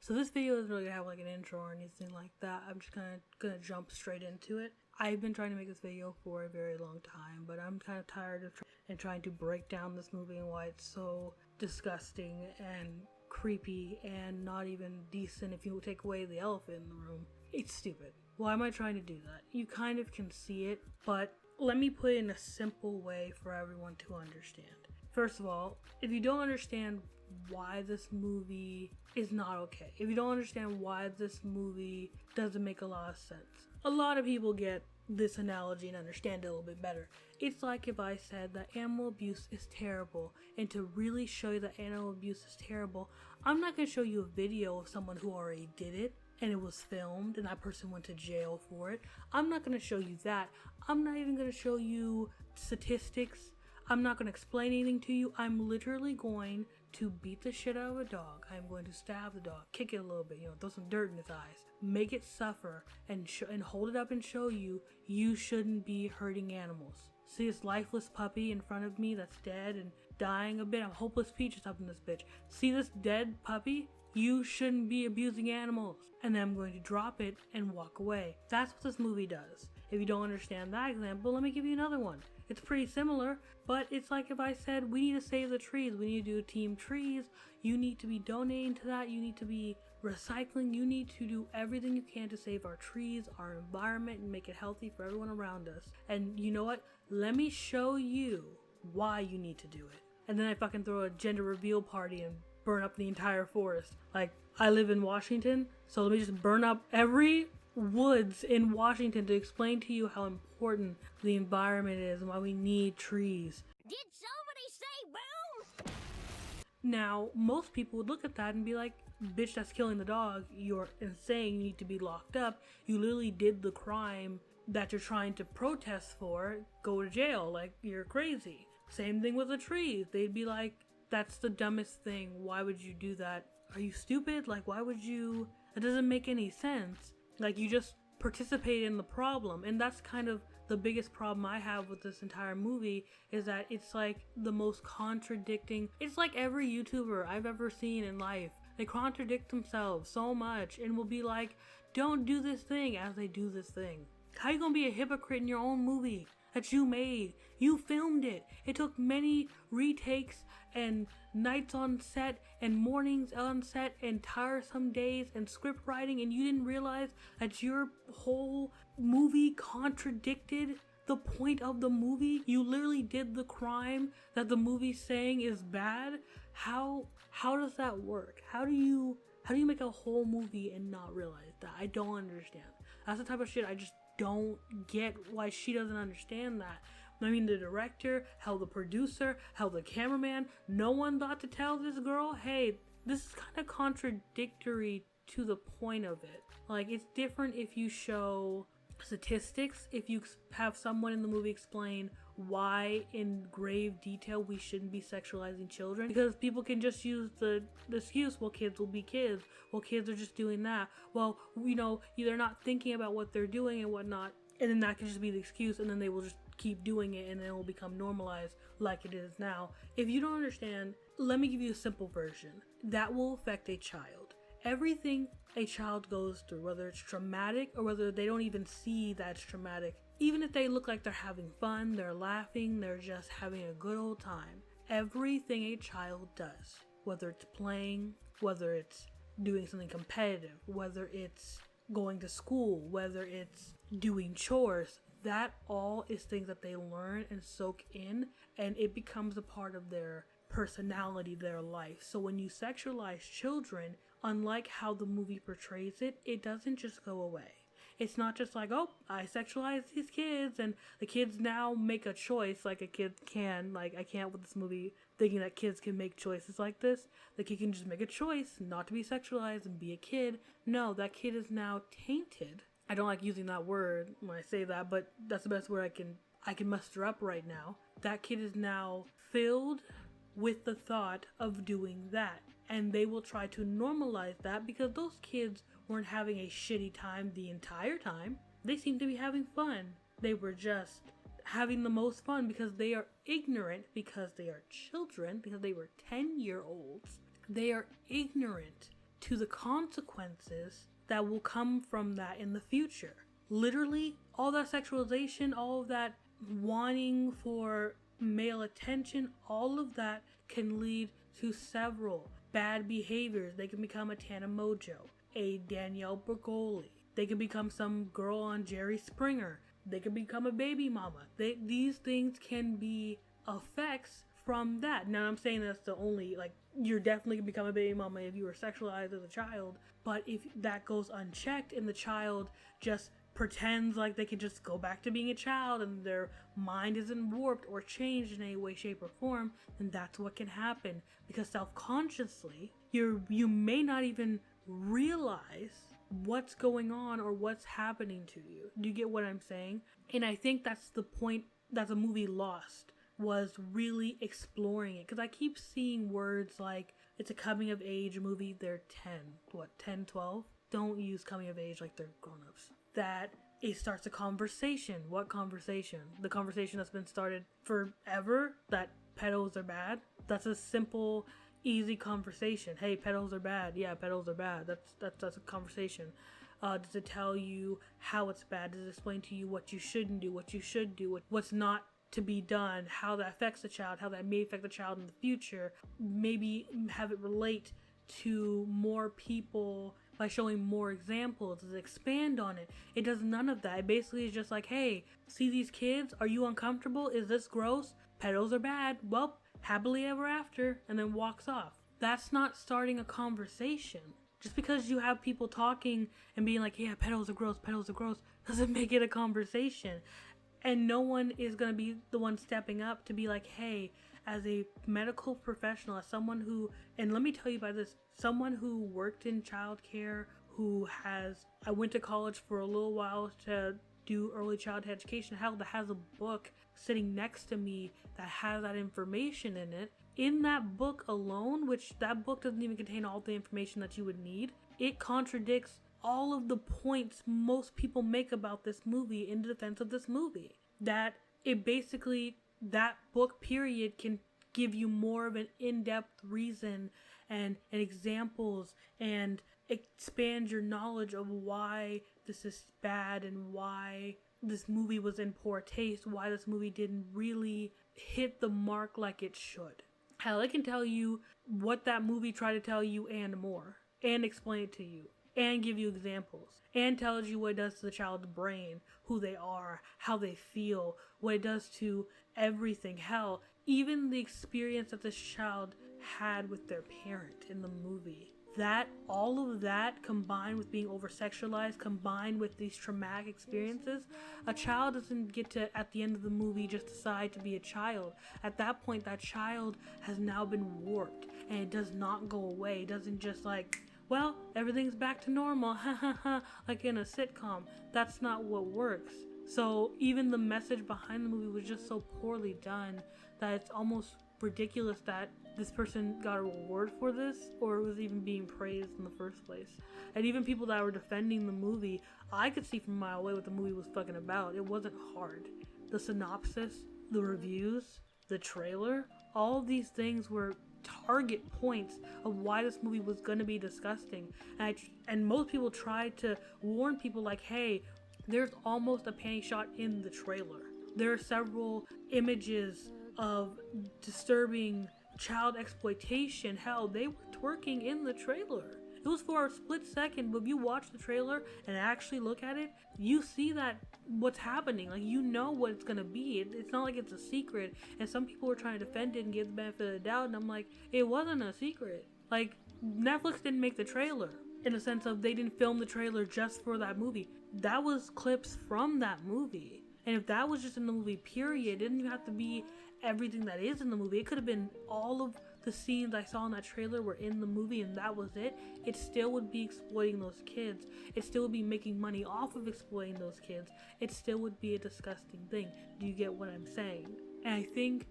So this video isn't really gonna have like an intro or anything like that. I'm just gonna jump straight into it. I've been trying to make this video for a very long time, but I'm kind of tired of trying to break down this movie and why it's so disgusting and creepy and not even decent if you take away the elephant in the room. It's stupid. Why am I trying to do that? You kind of can see it, but let me put it in a simple way for everyone to understand. First of all, if you don't understand why this movie is not okay, if you don't understand why this movie doesn't make a lot of sense, a lot of people get this analogy and understand it a little bit better. It's like if I said that animal abuse is terrible, and to really show you that animal abuse is terrible, I'm not going to show you a video of someone who already did it and it was filmed and that person went to jail for it. I'm not going to show you that. I'm not even going to show you statistics. I'm not going to explain anything to you. I'm literally going to beat the shit out of a dog. I'm going to stab the dog, kick it a little bit, throw some dirt in its eyes, make it suffer, and hold it up and show you shouldn't be hurting animals. See this lifeless puppy in front of me that's dead and dying a bit? I'm hopeless peach or something, this bitch. See this dead puppy? You shouldn't be abusing animals. And then I'm going to drop it and walk away. That's what this movie does. If you don't understand that example, let me give you another one. It's pretty similar, but it's like if I said, we need to save the trees, we need to do Team Trees, you need to be donating to that, you need to be recycling, you need to do everything you can to save our trees, our environment, and make it healthy for everyone around us. And you know what? Let me show you why you need to do it. And then I fucking throw a gender reveal party and burn up the entire forest. Like, I live in Washington, so let me just burn up every woods in Washington to explain to you how important the environment is and why we need trees. Did somebody say boom? Now, most people would look at that and be like, bitch, that's killing the dog. You're insane. You need to be locked up. You literally did the crime that you're trying to protest for. Go to jail. Like, you're crazy. Same thing with the trees. They'd be like, that's the dumbest thing. Why would you do that? Are you stupid? Like, why would you? It doesn't make any sense. Like, you just participate in the problem. And that's kind of the biggest problem I have with this entire movie, is that it's like the most contradicting. It's like every YouTuber I've ever seen in life. They contradict themselves so much and will be like, don't do this thing as they do this thing. How you gonna be a hypocrite in your own movie that you made? You filmed it. It took many retakes and nights on set and mornings on set and tiresome days and script writing, and you didn't realize that your whole movie contradicted the point of the movie. You literally did the crime that the movie's saying is bad. How does that work? How do you make a whole movie and not realize that? I don't understand. That's the type of shit I just don't get, why she doesn't understand that. I mean, the director, hell, the producer, hell, the cameraman, no one thought to tell this girl, hey, this is kind of contradictory to the point of it. Like, it's different if you show statistics, if you have someone in the movie explain why in grave detail we shouldn't be sexualizing children, because people can just use the excuse, well, kids will be kids, well, kids are just doing that, well, they're not thinking about what they're doing and whatnot, and then that can just be the excuse, and then they will just keep doing it, and then it will become normalized like it is now. If you don't understand, let me give you a simple version that will affect a child. Everything a child goes through, whether it's traumatic or whether they don't even see that it's traumatic, even if they look like they're having fun, they're laughing, they're just having a good old time, everything a child does, whether it's playing, whether it's doing something competitive, whether it's going to school, whether it's doing chores, that all is things that they learn and soak in, and it becomes a part of their personality, their life. So when you sexualize children, unlike how the movie portrays it, it doesn't just go away. It's not just like, oh, I sexualize these kids and the kids now make a choice like a kid can. Like, I can't with this movie thinking that kids can make choices like this. The kid can just make a choice not to be sexualized and be a kid. No, that kid is now tainted. I don't like using that word when I say that, but that's the best word I can muster up right now. That kid is now filled with the thought of doing that, and they will try to normalize that because those kids weren't having a shitty time the entire time. They seemed to be having fun. They were just having the most fun because they are ignorant, because they are children, because they were 10-year-olds. They are ignorant to the consequences that will come from that in the future. Literally, all that sexualization, all of that wanting for male attention, all of that can lead to several bad behaviors. They can become a Tana Mojo, a Danielle Bergoli. They can become some girl on Jerry Springer. They can become a baby mama. These things can be effects from that. Now, I'm saying that's the only, like, you're definitely gonna become a baby mama if you were sexualized as a child, but if that goes unchecked and the child just pretends like they can just go back to being a child and their mind isn't warped or changed in any way, shape, or form, then that's what can happen. Because self-consciously, you may not even realize what's going on or what's happening to you. Do you get what I'm saying? And I think that's the point that the movie lost, was really exploring it. Because I keep seeing words like, it's a coming of age movie, they're 10, 12? Don't use coming of age like they're grown-ups. That it starts a conversation. What conversation? The conversation that's been started forever, that pedos are bad? That's a simple, easy conversation. Hey, pedos are bad. Yeah, pedos are bad. That's a conversation. Does it tell you how it's bad? Does it explain to you what you shouldn't do, what you should do, what's not to be done, how that affects the child, how that may affect the child in the future? Maybe have it relate to more people by showing more examples. Does it expand on it? It does none of that. It basically is just like, hey, see these kids? Are you uncomfortable? Is this gross? Pedos are bad. Well, happily ever after, and then walks off. That's not starting a conversation. Just because you have people talking and being like, yeah, pedos are gross, doesn't make it a conversation. And no one is going to be the one stepping up to be like, hey, as a medical professional, as someone who, and let me tell you about this, someone who worked in childcare, I went to college for a little while to do early childhood education, hell, that has a book sitting next to me that has that information in it. In that book alone, which that book doesn't even contain all the information that you would need, it contradicts all of the points most people make about this movie in defense of this movie. That it basically, that book period can give you more of an in-depth reason and examples and expand your knowledge of why this is bad and why this movie was in poor taste, why this movie didn't really hit the mark like it should. Hell, it can tell you what that movie tried to tell you and more, and explain it to you, and give you examples, and tells you what it does to the child's brain, who they are, how they feel, what it does to everything. Hell, even the experience that this child had with their parent in the movie. That, all of that combined with being over-sexualized, combined with these traumatic experiences, a child doesn't get to, at the end of the movie, just decide to be a child. At that point, that child has now been warped, and it does not go away. It doesn't just like, well, everything's back to normal, ha ha ha, like in a sitcom. That's not what works. So even the message behind the movie was just so poorly done that it's almost ridiculous that this person got a reward for this or was even being praised in the first place. And even people that were defending the movie, I could see from a mile away what the movie was fucking about. It wasn't hard. The synopsis, the reviews, the trailer, all of these things were target points of why this movie was going to be disgusting. And most people tried to warn people like, hey, there's almost a panty shot in the trailer. There are several images of disturbing child exploitation. Hell, they were twerking in the trailer. It was for a split second, but if you watch the trailer and actually look at it, you see that what's happening. Like, you know what it's gonna be. It's not like it's a secret. And some people were trying to defend it and give the benefit of the doubt, and I'm like, it wasn't a secret. Like, Netflix didn't make the trailer in the sense of they didn't film the trailer just for that movie. That was clips from that movie. And if that was just in the movie, period, it didn't even have to be everything that is in the movie. It could have been all of the scenes I saw in that trailer were in the movie and that was it. It still would be exploiting those kids. It still would be making money off of exploiting those kids. It still would be a disgusting thing. Do you get what I'm saying? And I think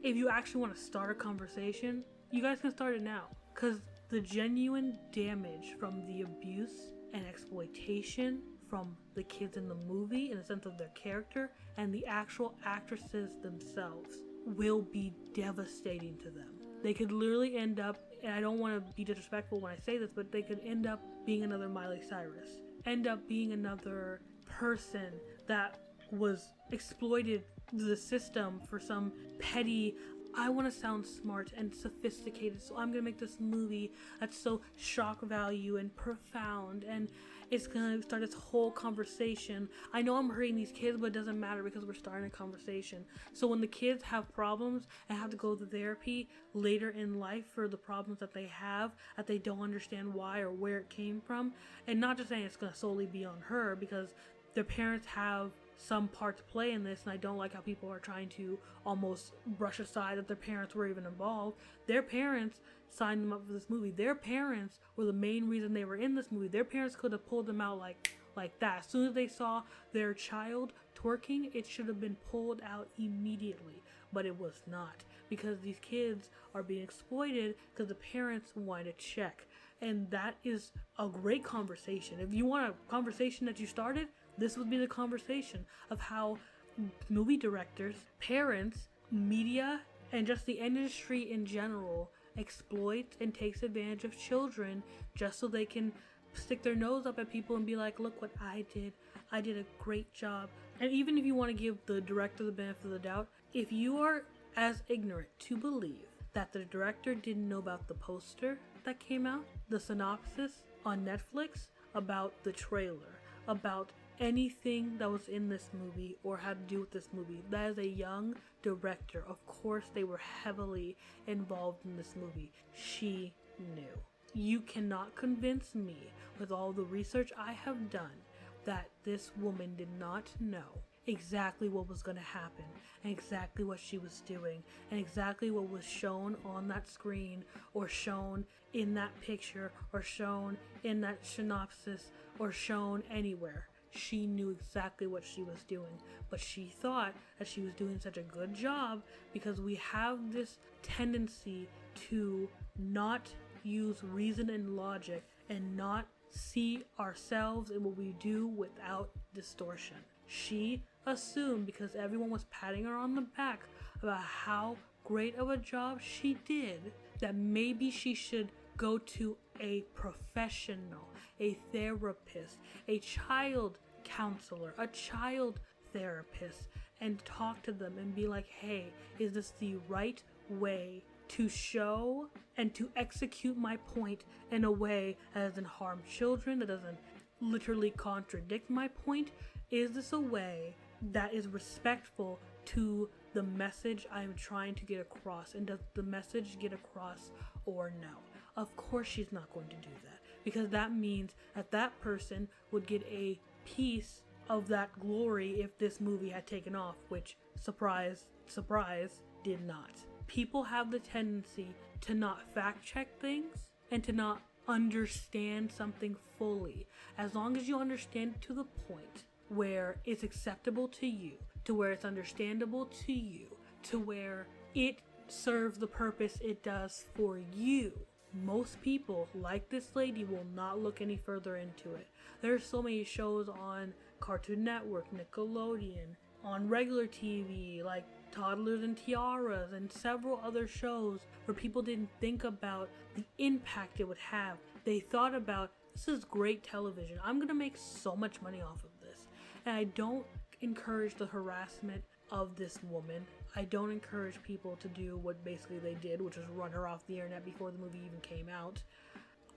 if you actually want to start a conversation, you guys can start it now. Because the genuine damage from the abuse and exploitation from the kids in the movie, in the sense of their character, and the actual actresses themselves will be devastating to them. They could literally end up, and I don't want to be disrespectful when I say this, but they could end up being another Miley Cyrus, end up being another person that was exploited the system for some petty, I want to sound smart and sophisticated, so I'm going to make this movie that's so shock value and profound, and it's going to start this whole conversation. I know I'm hurting these kids, but it doesn't matter because we're starting a conversation. So when the kids have problems and have to go to therapy later in life for the problems that they have, that they don't understand why or where it came from, and not just saying it's going to solely be on her, because their parents have some part to play in this, and I don't like how people are trying to almost brush aside that their parents were even involved. Their parents signed them up for this movie. Their parents were the main reason they were in this movie. Their parents could have pulled them out like that. As soon as they saw their child twerking, it should have been pulled out immediately, but it was not, because these kids are being exploited because the parents wanted a check. And that is a great conversation. If you want a conversation that you started, this would be the conversation of how movie directors, parents, media, and just the industry in general exploits and takes advantage of children just so they can stick their nose up at people and be like, look what I did a great job. And even if you want to give the director the benefit of the doubt, if you are as ignorant to believe that the director didn't know about the poster that came out, the synopsis on Netflix, about the trailer, about anything that was in this movie or had to do with this movie, that is a young director. Of course they were heavily involved in this movie. She knew. You cannot convince me with all the research I have done that this woman did not know exactly what was going to happen and exactly what she was doing and exactly what was shown on that screen or shown in that picture or shown in that synopsis or shown anywhere. She knew exactly what she was doing, but she thought that she was doing such a good job because we have this tendency to not use reason and logic and not see ourselves in what we do without distortion. She assumed, because everyone was patting her on the back about how great of a job she did, that maybe she should go to a professional, a therapist, a child counselor, a child therapist, and talk to them and be like, hey, is this the right way to show and to execute my point in a way that doesn't harm children, that doesn't literally contradict my point? Is this a way that is respectful to the message I'm trying to get across? And does the message get across or no? Of course she's not going to do that, because that means that that person would get a piece of that glory if this movie had taken off, which, surprise, surprise, did not. People have the tendency to not fact check things and to not understand something fully. As long as you understand it to the point where it's acceptable to you, to where it's understandable to you, to where it serves the purpose it does for you, most people, like this lady, will not look any further into it. There are so many shows on Cartoon Network, Nickelodeon, on regular TV, like Toddlers and Tiaras, and several other shows where people didn't think about the impact it would have. They thought about, this is great television, I'm gonna make so much money off of this. And I don't encourage the harassment of this woman. I don't encourage people to do what basically they did, which was run her off the internet before the movie even came out.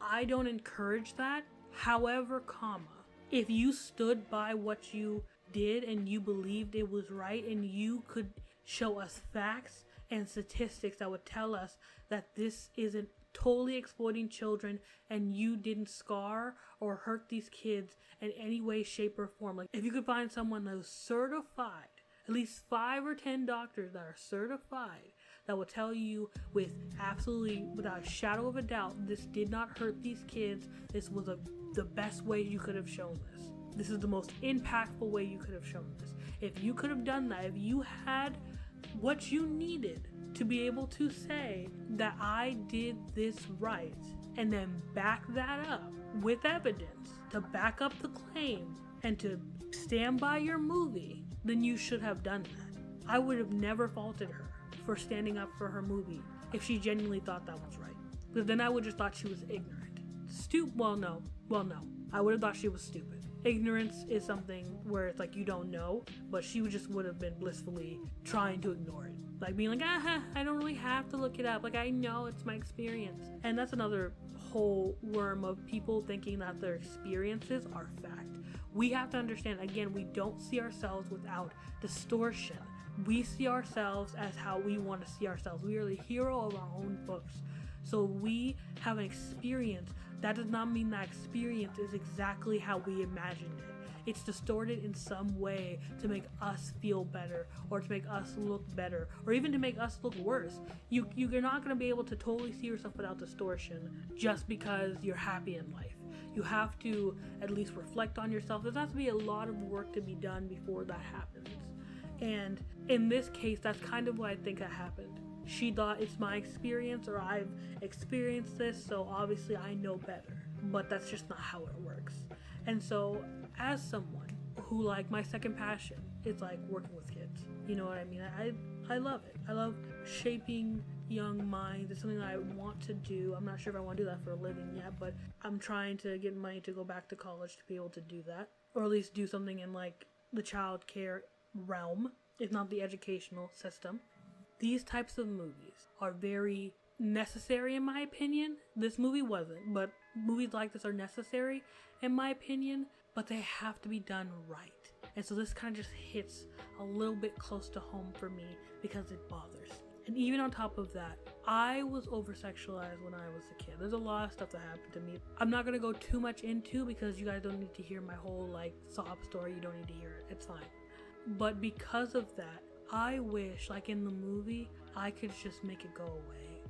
I don't encourage that. However, if you stood by what you did and you believed it was right and you could show us facts and statistics that would tell us that this isn't totally exploiting children and you didn't scar or hurt these kids in any way, shape, or form. Like, if you could find someone who's certified, at least 5 or 10 doctors that are certified, that will tell you with absolutely, without a shadow of a doubt, this did not hurt these kids, this was the best way you could have shown this. This is the most impactful way you could have shown this. If you could have done that, if you had what you needed to be able to say that I did this right, and then back that up with evidence to back up the claim and to stand by your movie, then you should have done that. I would have never faulted her for standing up for her movie if she genuinely thought that was right. Because then I would just thought she was ignorant. Well, no. I would have thought she was stupid. Ignorance is something where it's like you don't know, but she would have been blissfully trying to ignore it. Like being like, I don't really have to look it up. Like, I know it's my experience. And that's another whole worm of people thinking that their experiences are fact. We have to understand, again, we don't see ourselves without distortion. We see ourselves as how we want to see ourselves. We are the hero of our own books. So we have an experience. That does not mean that experience is exactly how we imagined it. It's distorted in some way to make us feel better, or to make us look better, or even to make us look worse. You're not going to be able to totally see yourself without distortion just because you're happy in life. You have to at least reflect on yourself. There has to be a lot of work to be done before that happens. And in this case, that's kind of what I think that happened. She thought it's my experience, or I've experienced this, so obviously I know better. But that's just not how it works. And so, as someone who, like, my second passion is like working with kids, you know what I mean? I love it. I love shaping young minds. It's something that I want to do. I'm not sure if I want to do that for a living yet, but I'm trying to get money to go back to college to be able to do that, or at least do something in like the child care realm, if not the educational system. These types of movies are very necessary in my opinion. This movie wasn't, but movies like this are necessary in my opinion, but they have to be done right. And so this kind of just hits a little bit close to home for me because it bothers me. And even on top of that, I was over-sexualized when I was a kid. There's a lot of stuff that happened to me. I'm not going to go too much into because you guys don't need to hear my whole like sob story. You don't need to hear it. It's fine. But because of that, I wish, like in the movie, I could just make it go away.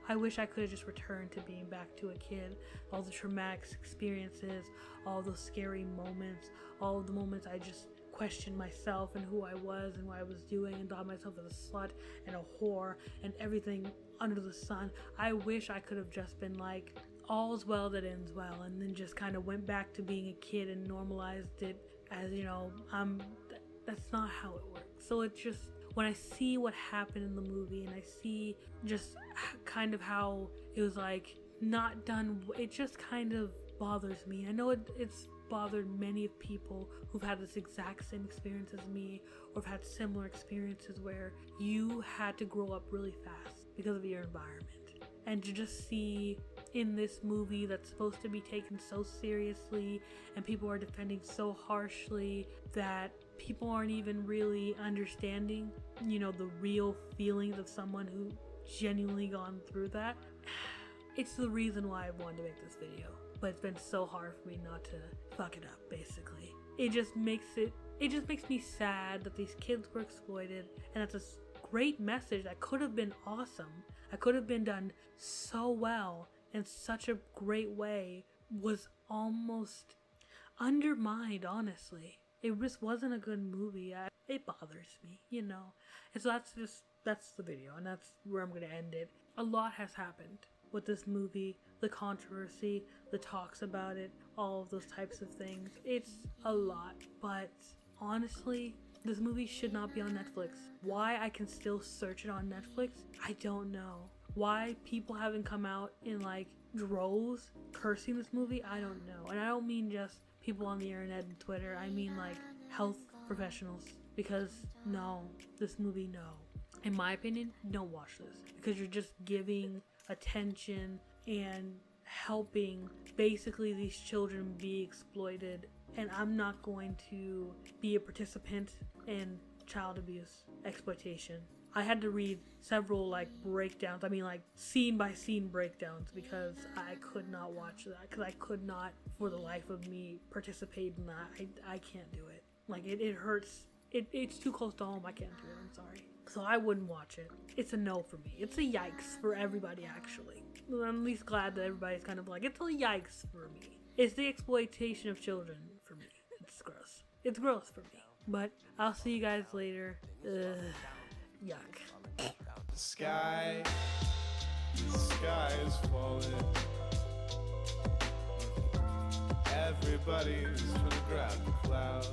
I wish I could have just returned to being back to a kid. All the traumatic experiences, all those scary moments, all of the moments I just questioned myself and who I was and what I was doing and thought myself as a slut and a whore and everything under the sun. I wish I could have just been like, all's well that ends well, and then just kind of went back to being a kid and normalized it as, you know, that's not how it works. So it's just, when I see what happened in the movie and I see just kind of how it was like not done, it just kind of bothers me. I know it's bothered many of people who've had this exact same experience as me, or have had similar experiences where you had to grow up really fast because of your environment. And to just see in this movie that's supposed to be taken so seriously and people are defending so harshly that people aren't even really understanding, you know, the real feelings of someone who genuinely gone through that. It's the reason why I wanted to make this video, but it's been so hard for me not to fuck it up, basically. It just makes me sad that these kids were exploited, and that's a great message that could have been awesome. I could have been done so well in such a great way, was almost undermined, honestly. It just wasn't a good movie. It bothers me, you know. And so that's the video, and that's where I'm going to end it. A lot has happened with this movie, the controversy, the talks about it, all of those types of things. It's a lot, but honestly, this movie should not be on Netflix. Why I can still search it on Netflix, I don't know. Why people haven't come out in like droves cursing this movie, I don't know. And I don't mean just people on the internet and Twitter, I mean like health professionals. Because no, this movie, no. In my opinion, don't watch this. Because you're just giving attention and helping basically these children be exploited. And I'm not going to be a participant in child abuse, exploitation. I had to read several like breakdowns, like scene by scene breakdowns, because I could not watch that, because I could not for the life of me participate in that. I can't do it. Like it hurts. It's too close to home. I can't do it. I'm sorry. So I wouldn't watch it. It's a no for me. It's a yikes for everybody, actually. I'm at least glad that everybody's kind of like, it's a yikes for me. It's the exploitation of children for me. It's gross. It's gross for me. But I'll see you guys later. Yuck. The sky is falling. Everybody's trying to grab the cloud.